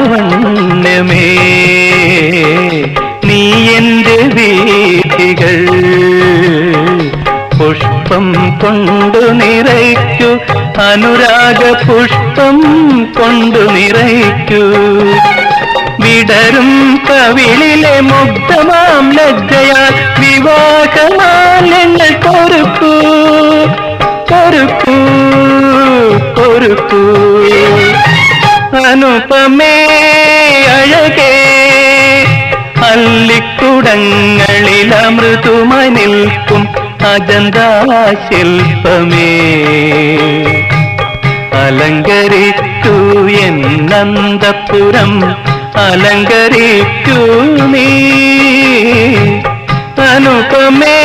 സ്വർഗലാവണ്യമേ നീ എൻ്റെ വീഥികൾ പുഷ്പം കൊണ്ടു നിറയ്ക്കൂ, അനുരാഗ പുഷ്പം കൊണ്ടു നിറയ്ക്കൂ. വിടരും കവിളിലെ മുഗ്ധമാം ലജ്ജയാൽ വിവാഹമാലങ്ങൾ കൊരുക്കൂ കൊരുക്കൂ കൊരുക്കൂ. അനുപമേ അഴകേ അല്ലിക്കുടങ്ങളിൽ അമൃതുമായി നിൽക്കും അജന്താ ശില്പമേ അലങ്കരിക്കൂ എന്നന്തപുരം അലങ്കരിക്കൂ നീ അനുപമേ.